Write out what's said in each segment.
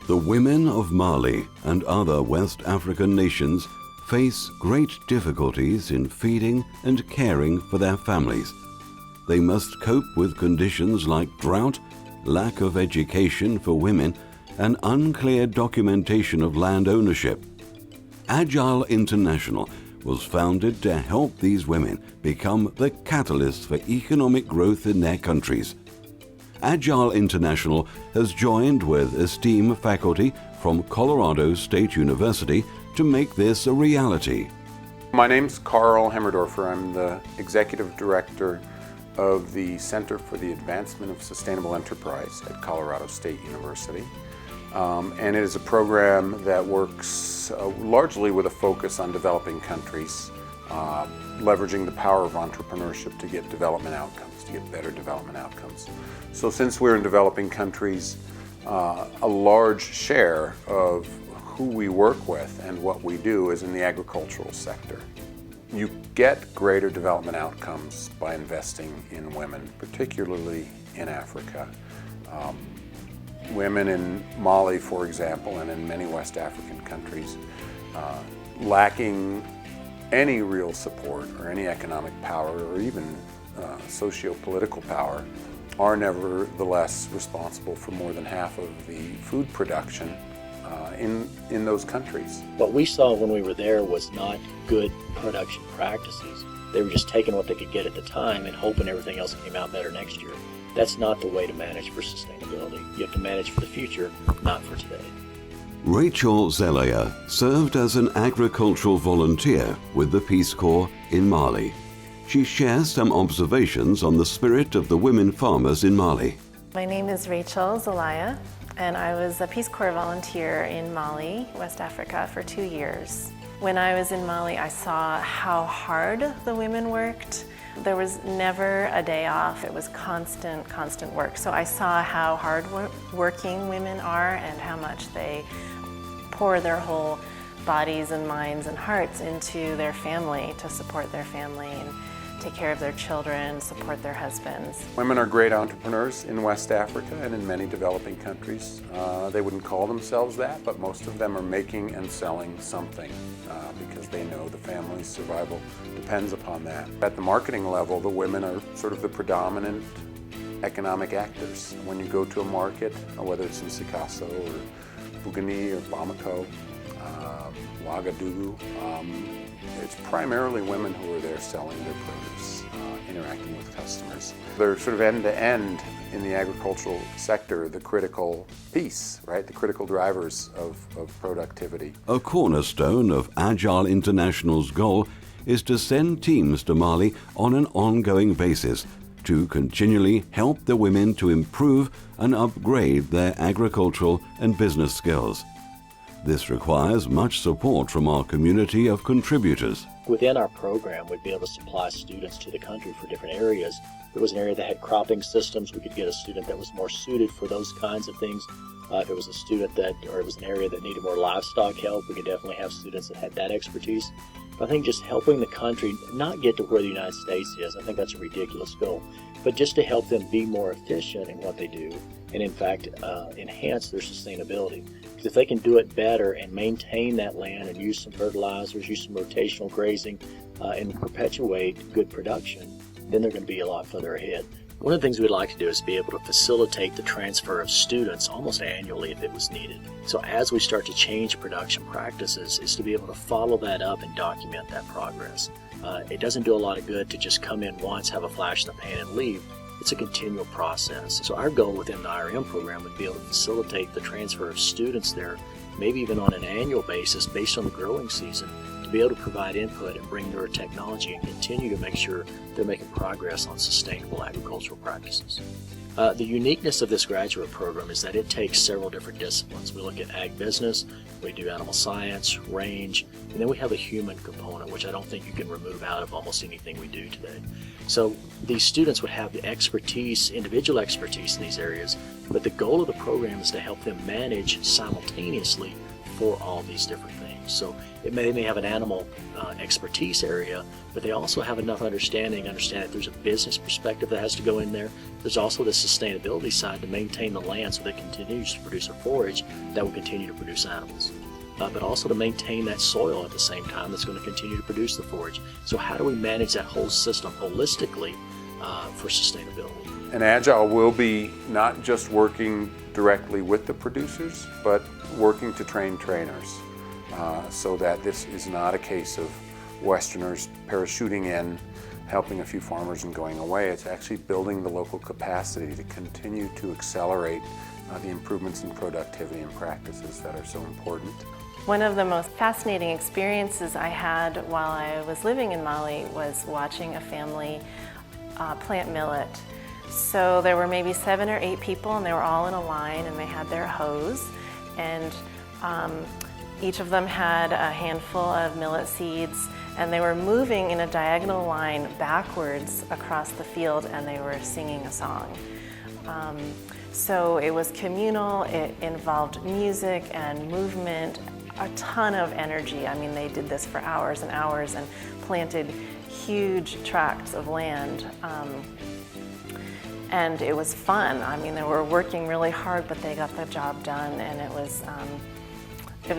The women of Mali and other West African nations face great difficulties in feeding and caring for their families. They must cope with conditions like drought, lack of education for women, and unclear documentation of land ownership. Agile International was founded to help these women become the catalyst for economic growth in their countries. Agile International has joined with esteemed faculty from Colorado State University to make this a reality. My name's Carl Hemmerdorfer. I'm the Executive Director of the Center for the Advancement of Sustainable Enterprise at Colorado State University. And it is a program that works largely with a focus on developing countries, leveraging the power of entrepreneurship to get development outcomes, to get better development outcomes. So since we're in developing countries, a large share of who we work with and what we do is in the agricultural sector. You get greater development outcomes by investing in women, particularly in Africa. Women in Mali, for example, and in many West African countries, lacking any real support or any economic power or even socio-political power, are nevertheless responsible for more than half of the food production in those countries. What we saw when we were there was not good production practices. They were just taking what they could get at the time and hoping everything else came out better next year. That's not the way to manage for sustainability. You have to manage for the future, not for today. Rachel Zelaya served as an agricultural volunteer with the Peace Corps in Mali. She shares some observations on the spirit of the women farmers in Mali. My name is Rachel Zelaya, and I was a Peace Corps volunteer in Mali, West Africa, for 2 years. When I was in Mali, I saw how hard the women worked. There was never a day off. It was constant work. So I saw how hard working women are and how much they pour their whole bodies and minds and hearts into their family to support their family and take care of their children, support their husbands. Women are great entrepreneurs in West Africa and in many developing countries. They wouldn't call themselves that, but most of them are making and selling something because they know the family's survival depends upon that. At the marketing level, the women are sort of the predominant economic actors. When you go to a market, whether it's in Sikasso or Bugani or Bamako, Ouagadougou, it's primarily women who are there selling their produce, interacting with customers. They're sort of end-to-end in the agricultural sector, the critical piece, right? The critical drivers of productivity. A cornerstone of Agile International's goal is to send teams to Mali on an ongoing basis to continually help the women to improve and upgrade their agricultural and business skills. This requires much support from our community of contributors. Within our program, we'd be able to supply students to the country for different areas. If there was an area that had cropping systems, we could get a student that was more suited for those kinds of things. If it was a student or it was an area that needed more livestock help, we could definitely have students that had that expertise. But I think just helping the country not get to where the United States is, I think that's a ridiculous goal, but just to help them be more efficient in what they do and in fact enhance their sustainability. Because if they can do it better and maintain that land and use some fertilizers, use some rotational grazing, and perpetuate good production, then they're going to be a lot further ahead. One of the things we'd like to do is be able to facilitate the transfer of students almost annually if it was needed. So as we start to change production practices, is to be able to follow that up and document that progress. It doesn't do a lot of good to just come in once, have a flash in the pan and leave. It's a continual process. So our goal within the IRM program would be able to facilitate the transfer of students there, maybe even on an annual basis based on the growing season, to be able to provide input and bring newer technology and continue to make sure they're making progress on sustainable agricultural practices. The uniqueness of this graduate program is that it takes several different disciplines. We look at ag business, we do animal science, range, and then we have a human component, which I don't think you can remove out of almost anything we do today. So these students would have the expertise, individual expertise in these areas, but the goal of the program is to help them manage simultaneously for all these different things. So they may have an animal expertise area, but they also have enough understand that there's a business perspective that has to go in there. There's also the sustainability side to maintain the land so that it continues to produce a forage that will continue to produce animals. But also to maintain that soil at the same time that's going to continue to produce the forage. So how do we manage that whole system holistically for sustainability? And Agile will be not just working directly with the producers, but working to train trainers so that this is not a case of Westerners parachuting in, helping a few farmers and going away. It's actually building the local capacity to continue to accelerate the improvements in productivity and practices that are so important. One of the most fascinating experiences I had while I was living in Mali was watching a family plant millet. So there were maybe 7 or 8 people, and they were all in a line, and they had their hoes, and each of them had a handful of millet seeds, and they were moving in a diagonal line backwards across the field, and they were singing a song. So it was communal, it involved music and movement, a ton of energy. I mean, they did this for hours and hours and planted huge tracts of land. And it was fun. I mean, they were working really hard, but they got the job done, and it was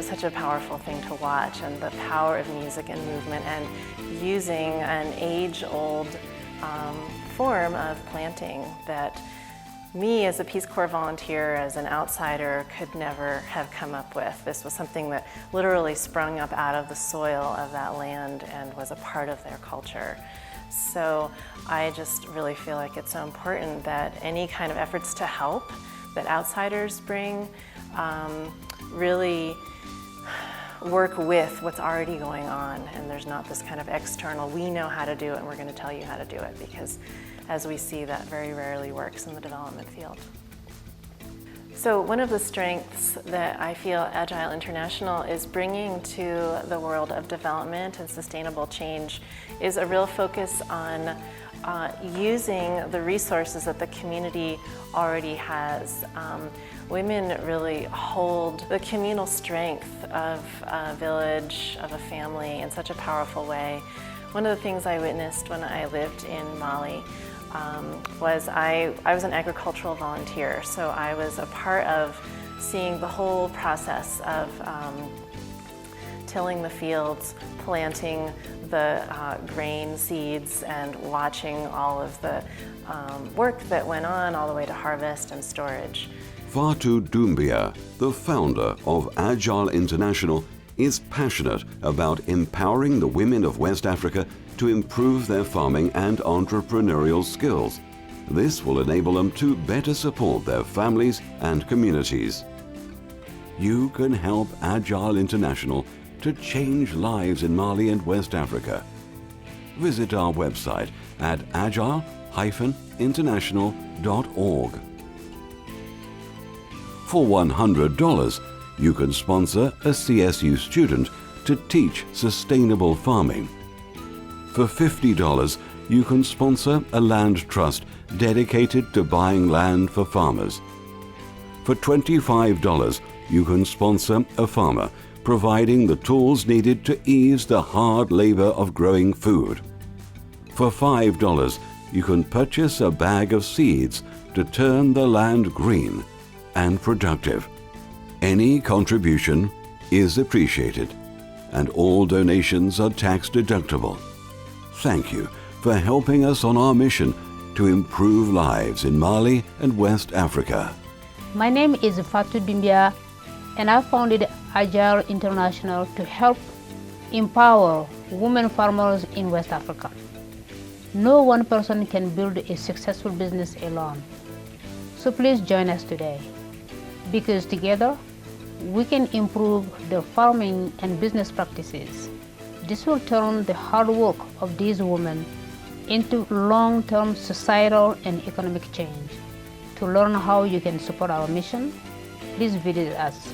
such a powerful thing to watch, and the power of music and movement and using an age-old form of planting that me as a Peace Corps volunteer, as an outsider, could never have come up with. This was something that literally sprung up out of the soil of that land and was a part of their culture. So I just really feel like it's so important that any kind of efforts to help that outsiders bring really work with what's already going on, and there's not this kind of external, we know how to do it and we're going to tell you how to do it, because as we see, that very rarely works in the development field. So one of the strengths that I feel Agile International is bringing to the world of development and sustainable change is a real focus on using the resources that the community already has. Women really hold the communal strength of a village, of a family, in such a powerful way. One of the things I witnessed when I lived in Mali was I was an agricultural volunteer, so I was a part of seeing the whole process of tilling the fields, planting the grain seeds, and watching all of the work that went on all the way to harvest and storage. Fatou Doumbia, the founder of Agile International, is passionate about empowering the women of West Africa to improve their farming and entrepreneurial skills. This will enable them to better support their families and communities. You can help Agile International to change lives in Mali and West Africa. Visit our website at agile-international.org. For $100, you can sponsor a CSU student to teach sustainable farming. For $50, you can sponsor a land trust dedicated to buying land for farmers. For $25, you can sponsor a farmer providing the tools needed to ease the hard labor of growing food. For $5, you can purchase a bag of seeds to turn the land green and productive. Any contribution is appreciated, and all donations are tax deductible. Thank you for helping us on our mission to improve lives in Mali and West Africa. My name is Fatou Doumbia, and I founded Agile International to help empower women farmers in West Africa. No one person can build a successful business alone. So please join us today, because together we can improve the farming and business practices. This will turn the hard work of these women into long-term societal and economic change. To learn how you can support our mission, please visit us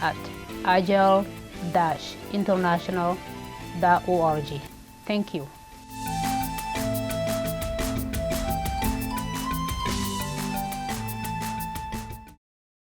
at agile-international.org. Thank you.